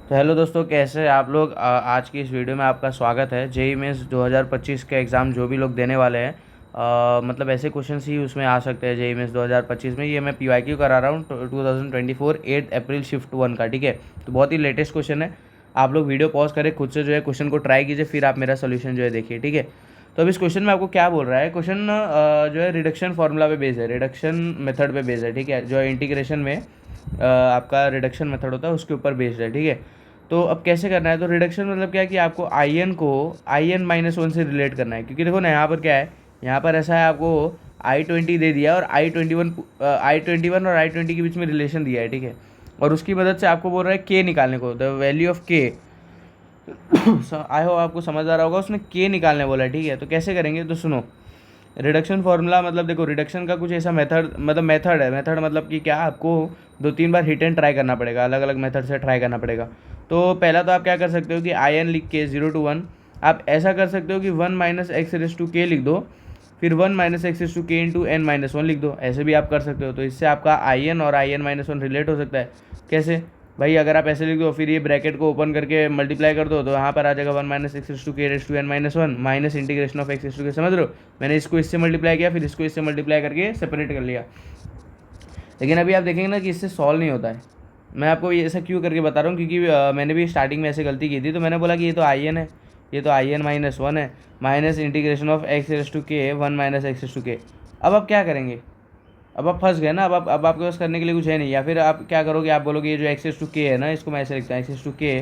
तो हेलो दोस्तों, कैसे हैं आप लोग। आज की इस वीडियो में आपका स्वागत है। जेईई मेंस 2025 के एग्ज़ाम जो भी लोग देने वाले हैं, मतलब ऐसे क्वेश्चंस ही उसमें आ सकते हैं जेईई मेंस 2025 में। ये मैं पीवाईक्यू करा रहा हूँ 2024 8 अप्रैल शिफ्ट 1 का, ठीक है। तो बहुत ही लेटेस्ट क्वेश्चन है। आप लोग वीडियो पॉज करें, खुद से जो है क्वेश्चन को ट्राई कीजिए, फिर आप मेरा सोल्यूशन जो है देखिए, ठीक है। तो अब इस क्वेश्चन में आपको क्या बोल रहा है, क्वेश्चन जो है रिडक्शन फार्मूला पे बेस्ड है, रिडक्शन मेथड पे बेस्ड है, ठीक है। जो है इंटीग्रेशन में आपका रिडक्शन मेथड होता है उसके ऊपर बेस्ड है, ठीक है। तो अब कैसे करना है, तो रिडक्शन मतलब क्या है कि आपको आई एन को आई एन माइनस वन से रिलेट करना है। क्योंकि देखो ना, यहाँ पर क्या है, यहाँ पर ऐसा है, आपको I20 दे दिया और I21 और I20 के बीच में रिलेशन दिया है, ठीक है। और उसकी मदद से आपको बोल रहा है के निकालने को, द वैल्यू ऑफ के। आई होप आपको समझ आ रहा होगा, उसने के निकालने बोला है, ठीक है। तो कैसे करेंगे, तो सुनो। रिडक्शन फार्मूला मतलब देखो, रिडक्शन का कुछ ऐसा मेथड, मतलब मेथड है। मेथड मतलब कि क्या, आपको 2-3 बार हिट एंड ट्राई करना पड़ेगा, अलग अलग मेथड से ट्राई करना पड़ेगा। तो पहला तो आप क्या कर सकते हो कि आई एन लिख के 0 to 1 आप ऐसा कर सकते हो कि 1 माइनस एक्स रेस टू के लिख दो, फिर 1 माइनस एक्स रेस टू के इंटू एन माइनस वन लिख दो। ऐसे भी आप कर सकते हो। तो इससे आपका आई एन और I N minus one relate हो सकता है। कैसे भाई, अगर आप ऐसे लिख दो, फिर ये ब्रैकेट को ओपन करके मल्टीप्लाई कर दो, तो यहाँ पर आ जाएगा 1 माइनस एक्स रेस टू के raise to N minus one minus integration of X raise to K. समझ रहे हो, मैंने इसको इससे मल्टीप्लाई किया, फिर इसको इससे मल्टीप्लाई करके सेपरेट कर लिया। लेकिन अभी आप देखेंगे ना कि इससे सॉल्व नहीं होता है। मैं आपको ये ऐसा क्यों करके बता रहा हूँ, क्योंकि मैंने भी स्टार्टिंग में ऐसे गलती की थी। तो मैंने बोला कि ये तो आई एन है, ये तो आई एन माइनस वन है, minus integration of X raise to K 1 minus x raise to K. अब आप क्या करेंगे, अब आप फंस गए ना। अब आपके पास करने के लिए कुछ है नहीं। या फिर आप क्या करोगे, आप बोलोगे ये जो एक्सेस टू के है ना, इसको मैं ऐसे लिखता हूँ, एक्सेस टू के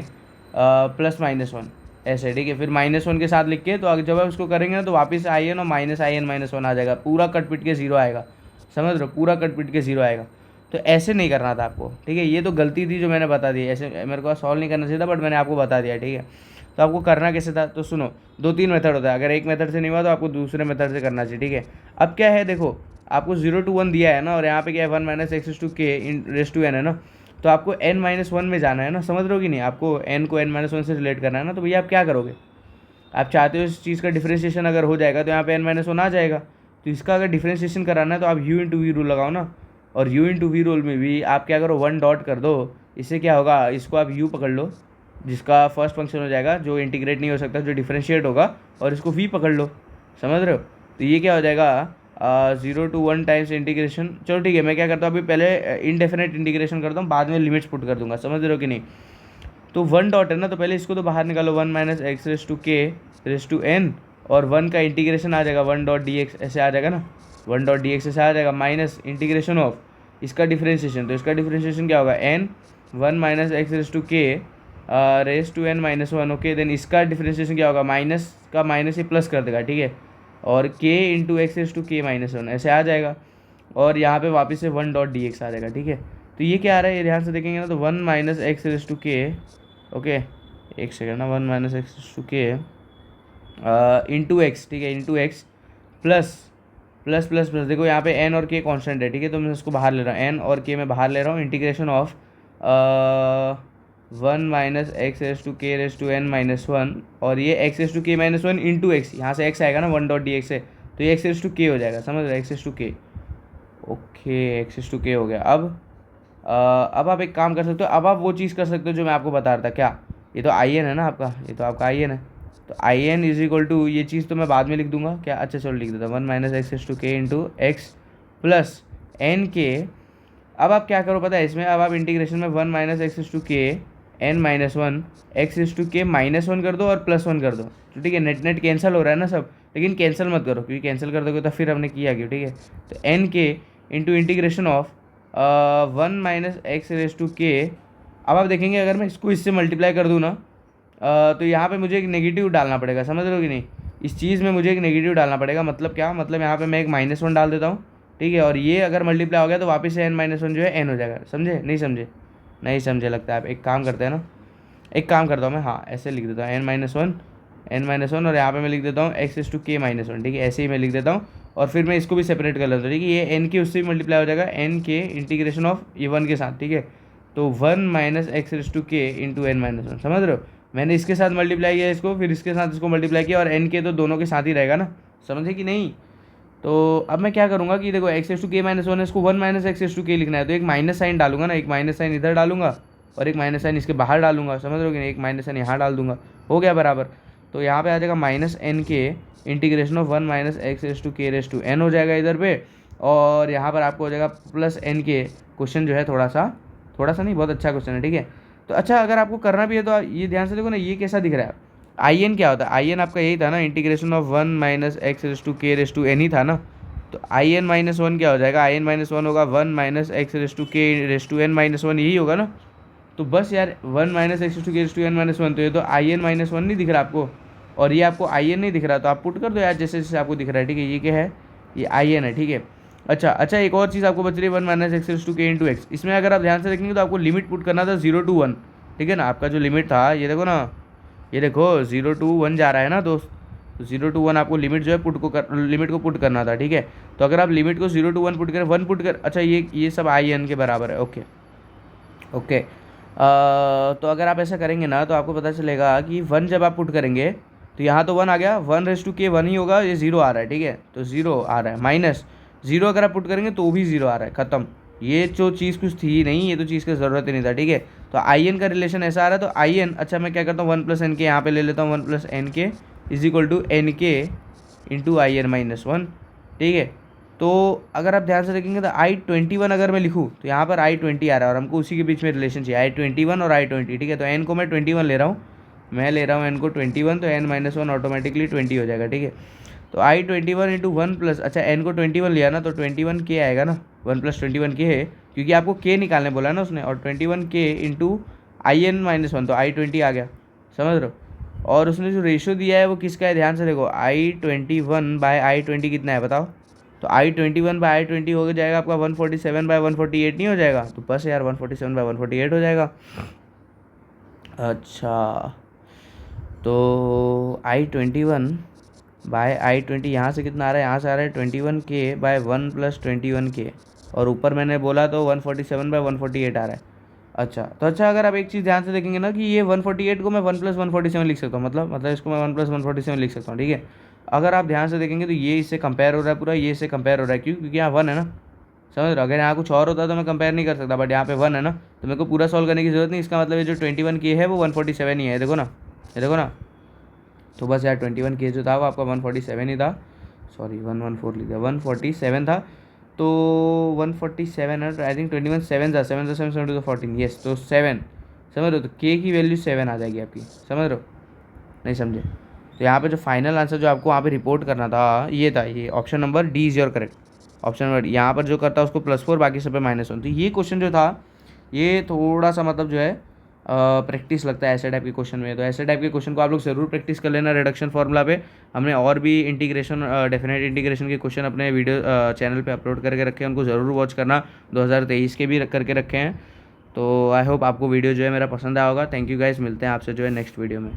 प्लस माइनस वन, ऐसे, ठीक है। फिर माइनस वन के साथ लिख के, तो अगर जब आप इसको करेंगे ना, तो वापस आई एन और minus I N minus one आ जाएगा, पूरा कट पिट के जीरो आएगा। समझ रहे हो, पूरा कट पिट के जीरो आएगा। तो ऐसे नहीं करना था आपको, ठीक है। ये तो गलती थी जो मैंने बता दी। ऐसे मेरे को सॉल्व नहीं करना चाहिए था, बट मैंने आपको बता दिया, ठीक है। तो आपको करना कैसे था, तो सुनो। 2-3 मेथड होता है, अगर एक मेथड से नहीं हुआ तो आपको दूसरे मेथड से करना चाहिए, ठीक है। अब क्या है, देखो, आपको 0 to 1 दिया है ना, और यहाँ पे क्या है, 1 माइनस एक्स टू के इन रेस टू एन है ना। तो आपको n माइनस वन में जाना है ना, समझ रहे हो कि नहीं। आपको n को n माइनस वन से रिलेट करना है ना। तो भैया आप क्या करोगे, आप चाहते हो इस चीज़ का डिफ्रेंशिएशन अगर हो जाएगा, तो यहाँ पे n माइनस वन आ जाएगा। तो इसका अगर डिफ्रेंशिएशन कराना है, तो आप u इंटू वी रूल लगाओ ना। और u इंटू वी रूल में भी आप क्या करो, 1 डॉट कर दो। इससे क्या होगा, इसको आप u पकड़ लो, जिसका फर्स्ट फंक्शन हो जाएगा, जो इंटीग्रेट नहीं हो सकता, जो डिफ्रेंशिएट होगा, और इसको v पकड़ लो। समझ रहे हो। तो ये क्या हो जाएगा, 0 to 1 टाइम्स इंटीग्रेशन। चलो ठीक है, मैं क्या करता हूँ, अभी पहले इनडेफिनेट इंटीग्रेशन करता हूँ, बाद में लिमिट्स पुट कर दूंगा। समझ रहे हो कि नहीं। तो 1 डॉट है ना, तो पहले इसको तो बाहर निकालो, 1 माइनस एक्स रेस टू के रेस टू एन, और 1 का इंटीग्रेशन आ जाएगा 1 डॉट डी एक्स, ऐसे आ जाएगा ना। 1 डॉट डी एक्स ऐसे आ जाएगा, माइनस इंटीग्रेशन ऑफ इसका डिफ्रेंशिएशन। तो इसका डिफ्रेंशिएशन क्या होगा, n 1 minus x raise to के raise to N minus one. Okay, then इसका डिफ्रेंशिएशन क्या होगा, माइनस का माइनस ही प्लस कर देगा, ठीक है। और के इंटू एक्स रेस टू के माइनस वन ऐसे आ जाएगा। और यहाँ पे वापस से 1 डॉट डी एक्स आ जाएगा, ठीक है। तो ये क्या आ रहा है, ये ध्यान से देखेंगे ना, तो 1 माइनस एक्स रेस टू के, ओके, एक सेकेंड ना, 1 माइनस एक्स टू के इंटू एक्स, ठीक है, into x plus plus plus plus. देखो यहाँ पे एन और के कांस्टेंट है, ठीक है। तो मैं इसको बाहर ले रहा हूँ, एन और के मैं बाहर ले रहा हूँ। Integration of 1 minus x raise to के raise to N minus one, और ये एक्स रेस टू के माइनस वन इंटू एक्स, यहाँ से एक्स आएगा ना 1 डॉट डी एक्स से, तो ये एक्स रेस टू के हो जाएगा। समझ रहे, एक्स रेस टू के, ओके, एक्स रेस टू के हो गया। अब आप एक काम कर सकते हो, अब आप वो चीज़ कर सकते हो जो मैं आपको बता रहा था। क्या, ये तो आई एन है ना आपका, ये तो आपका आई एन है। तो I N is equal to, ये चीज़ तो मैं बाद में लिख दूंगा क्या, अच्छा चलो लिख देता हूँ, 1 माइनस एक्स रेस टू के इंटू एक्स प्लस एन के। अब आप क्या करो पता है इसमें, अब आप इंटीग्रेशन में 1 minus x raise to K N minus one X raise to के माइनस वन कर दो और प्लस वन कर दो। तो ठीक है, नेट नेट कैंसिल हो रहा है ना सब, लेकिन कैंसिल मत करो, क्योंकि कैंसिल कर दोगे तो फिर हमने किया क्यों, ठीक है। तो N K into integration of 1 minus x raise to K. अब आप देखेंगे, अगर मैं इसको इससे मल्टीप्लाई कर दूँ ना, तो यहाँ पे मुझे एक नेगेटिव डालना पड़ेगा। समझ रहे हो कि नहीं, इस चीज़ में मुझे एक नेगेटिव डालना पड़ेगा। मतलब क्या, मतलब यहाँ पे मैं एक माइनस वन डाल देता हूँ, ठीक है। और ये अगर मल्टीप्लाई हो गया तो वापस से एन माइनस वन जो है एन हो जाएगा। समझे, नहीं समझे, नहीं समझे लगता है। आप एक काम करते हैं ना, एक काम करता हूँ मैं, हाँ ऐसे लिख देता हूँ, एन माइनस वन, और यहाँ पे मैं लिख देता हूँ एक्स एस टू के माइनस वन, ठीक है। ऐसे ही मैं लिख देता हूँ, और फिर मैं इसको भी सेपरेट कर लेता हूँ, ठीक है। ये एन के उससे भी मल्टीप्लाई हो जाएगा, एन के इंटीग्रेशन ऑफ ये वन के साथ, ठीक है। तो 1 माइनस एक्स रेस टू के इंटू एन माइनस वन। समझ रहे हो, मैंने इसके साथ मल्टीप्लाई किया इसको, फिर इसके साथ इसको मल्टीप्लाई किया, और एन के तो दोनों के साथ ही रहेगा ना। समझे कि नहीं। तो अब मैं क्या करूँगा कि देखो, एक्स एस टू के माइनस वन है, इसको 1 माइनस एक्स एस टू के लिखना है, तो एक माइनस साइन डालूंगा ना, एक माइनस साइन इधर डालूंगा, और एक माइनस साइन इसके बाहर डालूंगा, समझ रहे हो कि नहीं, एक माइनस साइन यहाँ डाल दूंगा, हो गया बराबर। तो यहाँ पे आ जाएगा minus N K integration of 1 minus x raise to के रेस टू एन हो जाएगा इधर पे, और यहाँ पर आपको हो जाएगा प्लस एन के। क्वेश्चन जो है थोड़ा सा नहीं, बहुत अच्छा क्वेश्चन है, ठीक है। तो अच्छा, अगर आपको करना भी है तो ये ध्यान से देखो ना, ये कैसा दिख रहा है, आई एन क्या होता है, आई एन आपका यही था ना, integration of 1 minus x raise to के रेस टू एन ही था ना। तो आई एन माइनस वन क्या हो जाएगा, आई एन माइनस वन होगा 1 माइनस एक्स रेस टू के raise to N minus one, यही होगा ना। तो बस यार 1 माइनस एक्स रेस टू के raise to N minus one, तो ये तो आई एन माइनस वन नहीं दिख रहा आपको, और ये आपको आई एन नहीं दिख रहा, तो आप पुट कर दो यार जैसे जैसे आपको दिख रहा है, ठीक है। ये क्या है, ये आई एन है, ठीक है। अच्छा, एक और चीज़ आपको बच रही है 1 माइनस एक्स रेस टू के इंटू एक्स। इसमें अगर आप ध्यान से देखेंगे तो आपको लिमिट पुट करना था 0 to 1, ठीक है ना। आपका जो लिमिट था ये देखो ना, ये देखो 0 to 1 जा रहा है ना दोस्त, तो 0 to 1 आपको लिमिट जो है लिमिट को पुट करना था, ठीक है। तो अगर आप लिमिट को 0 to 1 पुट करें, 1 पुट कर, अच्छा ये सब आई एन के बराबर है, ओके। तो अगर आप ऐसा करेंगे ना तो आपको पता चलेगा कि 1 जब आप पुट करेंगे तो यहाँ तो 1 आ गया, 1 रेस टू के 1 ही होगा, ये 0 आ रहा है, ठीक है। तो 0 आ रहा है, माइनस 0 अगर आप पुट करेंगे तो भी 0 आ रहा है, ख़त्म। ये जो चीज़ कुछ थी नहीं, ये तो चीज़ की ज़रूरत ही नहीं था, ठीक है। तो आई एन का रिलेशन ऐसा आ रहा है, तो आई एन, अच्छा मैं क्या करता हूँ 1 प्लस एन के यहाँ पे ले लेता हूँ, 1 plus N K is equal to N K into I N minus one, ठीक है। तो अगर आप ध्यान से देखेंगे तो I21 अगर मैं लिखूँ तो यहाँ पर I20 आ रहा है, और हमको उसी के बीच में रिलेशन चाहिए I21 और I20, ठीक है। तो n को मैं 21 ले रहा हूँ, n को 21, तो n माइनस वन ऑटोमेटिकली 20 हो जाएगा, ठीक है। तो I21 इंटू 1 प्लस, अच्छा n को 21 लिया ना, तो 21 के आएगा ना, 1 प्लस 21 के है, क्योंकि आपको के निकालने बोला ना उसने, और 21 के into I N minus one, तो I20 आ गया, समझ रहे हो। और उसने जो रेशियो दिया है वो किसका है, ध्यान से देखो, I21 बाय I20 कितना है बताओ। तो I21 बाय I20 हो जाएगा आपका 147 बाय 148 नहीं हो जाएगा, तो बस यार 147 बाय 148 हो जाएगा। अच्छा, तो I21 बाय I20 यहाँ से कितना आ रहा है, यहाँ से आ रहा है 21 के बाय 1 प्लस 21 के, और ऊपर मैंने बोला तो 147 बाय 148 आ रहा है। अच्छा, तो अच्छा अगर आप एक चीज़ ध्यान से देखेंगे ना कि ये 148 को मैं 1 प्लस 147 लिख सकता हूँ, मतलब इसको मैं 1 प्लस 147 लिख सकता हूँ, ठीक है। अगर आप ध्यान से देखेंगे तो ये इससे कंपेयर हो रहा है पूरा, ये इससे कंपेयर हो रहा है, क्योंकि यहाँ 1 है ना, समझ रहे हो। अगर यहाँ कुछ और होता तो मैं कंपेयर नहीं कर सकता, बट यहाँ पे 1 है ना, तो मेरे को पूरा सॉल्व करने की जरूरत नहीं। इसका मतलब ये जो 21 के है वो 147 ही है, देखो ना, ये देखो ना। तो बस यार 21 के जो था वो आपका 147 ही था, सॉरी 114 लिखा, 147 था। तो 147 है, तो आई थिंक 21 7 था, 7 7 7 14, येस, तो 7, समझ रहे हो। तो के की वैल्यू 7 आ जाएगी आपकी, समझ रहे हो, नहीं समझे। तो यहाँ पे जो फाइनल आंसर जो आपको वहाँ पे रिपोर्ट करना था ये था, ये option number D is your correct option number. यहाँ पर जो करता है उसको +4 बाकी सब पे -1। तो ये क्वेश्चन जो था ये थोड़ा सा मतलब जो है प्रैक्टिस लगता है ऐसे टाइप के क्वेश्चन में। तो ऐसे टाइप के क्वेश्चन को आप लोग ज़रूर प्रैक्टिस कर लेना रिडक्शन फार्मूला पे। हमने और भी इंटीग्रेशन डेफिनेट इंटीग्रेशन के क्वेश्चन अपने वीडियो चैनल पे अपलोड करके रखे हैं, उनको ज़रूर वॉच करना। 2023 के भी करके रखे हैं। तो आई होप आपको वीडियो जो है मेरा पसंद आया होगा। थैंक यू गाइस, मिलते हैं आपसे जो है नेक्स्ट वीडियो में।